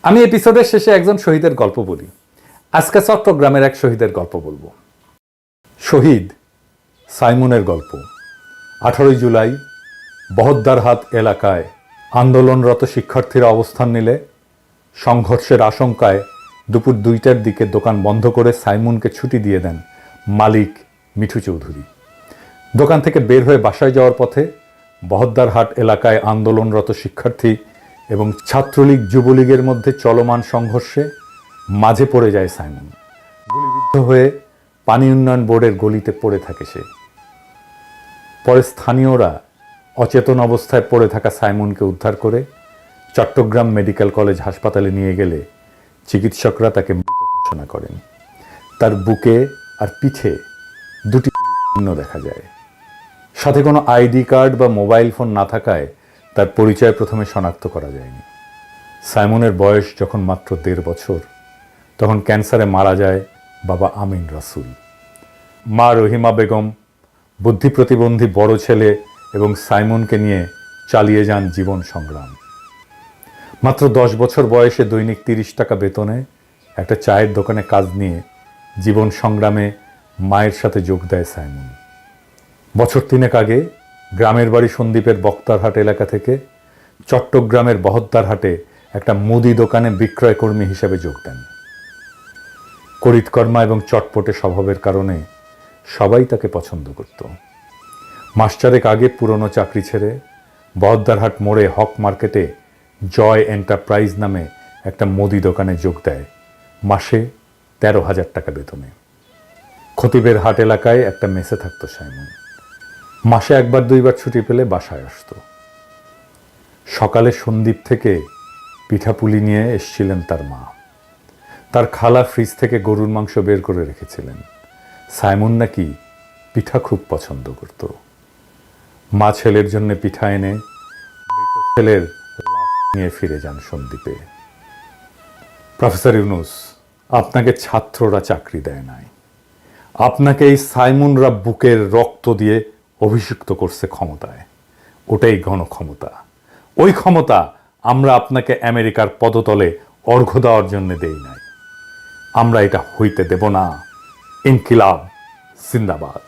আমি এপিসোডের শেষে একজন শহীদের গল্প বলি। আজকে চট্টগ্রামের এক শহীদের গল্প বলবো। শহীদ সাইমনের গল্প। 18 জুলাই বহদ্দারহাট এলাকায় আন্দোলনরত শিক্ষার্থীরা অবস্থান নিলে সংঘর্ষের আশঙ্কায় দুপুর 2টার দিকে দোকান বন্ধ করে সাইমনকে ছুটি দিয়ে দেন মালিক মিঠু চৌধুরী। দোকান থেকে বের হয়ে বাসায় যাওয়ার পথে বহদ্দারহাট এলাকায় আন্দোলনরত শিক্ষার্থী এবং ছাত্রলীগ যুবলীগের মধ্যে চলমান সংঘর্ষে মাঝে পড়ে যায় সাইমন। গুলিবিদ্ধ হয়ে পানি উন্নয়ন বোর্ডের গলিতে পড়ে থাকে সে। পরে স্থানীয়রা অচেতন অবস্থায় পড়ে থাকা সাইমনকে উদ্ধার করে চট্টগ্রাম মেডিকেল কলেজ হাসপাতালে নিয়ে গেলে চিকিৎসকরা তাকে মৃত ঘোষণা করেন। তার বুকে আর পিঠে 2টি চিহ্ন দেখা যায়। সাথে কোনো আইডি কার্ড বা মোবাইল ফোন না থাকায় তার পরিচয় প্রথমে শনাক্ত করা যায়নি। সাইমনের বয়স যখন মাত্র 1.5 বছর, তখন ক্যান্সারে মারা যায় বাবা আমিন রাসুল। মা রহিমা বেগম বুদ্ধি প্রতিবন্ধী বড় ছেলে এবং সাইমনকে নিয়ে চালিয়ে যান জীবন সংগ্রাম। মাত্র 10 বছর বয়সে দৈনিক 30 টাকা বেতনে একটা চায়ের দোকানে কাজ নিয়ে জীবন সংগ্রামে মায়ের সাথে যোগ দেয় সাইমন। বছর 3 আগে গ্রামের বাড়ি সন্দ্বীপের বক্তারহাট এলাকা থেকে চট্টগ্রামের বহদ্দারহাটে একটা মুদি দোকানে বিক্রয় কর্মী হিসেবে যোগ দেন। করিতকর্মা এবং চটপটে স্বভাবের কারণে সবাই তাকে পছন্দ করত। মাস 4 আগে পুরনো চাকরি ছেড়ে বহদ্দারহাট মোড়ে হক মার্কেটে জয় এন্টারপ্রাইজ নামে একটা মুদি দোকানে যোগ দেয় মাসে 13,000 টাকা বেতনে। খতিবের হাট এলাকায় একটা মেসে থাকত সাইমন। মাসে 1-2বার ছুটি পেলে বাসায় আসত। সকালে সন্দ্বীপ থেকে পিঠাপুলি নিয়ে এসছিলেন তার মা। তার খালা ফ্রিজ থেকে গরুর মাংস বের করে রেখেছিলেন। সাইমন নাকি পিঠা খুব পছন্দ করত। মা ছেলের জন্য পিঠা এনে মৃত ছেলের লাশ নিয়ে ফিরে যান সন্দ্বীপে। প্রফেসর ইউনুস, আপনাকে ছাত্ররা চাকরি দেয় নাই, আপনাকে এই সাইমনরা বুকের রক্ত দিয়ে অভিষিক্ত করছে ক্ষমতায়। ওটাই গণক্ষমতা। ওই ক্ষমতা আমরা আপনাকে আমেরিকার পদতলে অর্ঘ্য দেওয়ার জন্য দেই নাই। আমরা এটা হইতে দেব না। ইনকিলাব জিন্দাবাদ।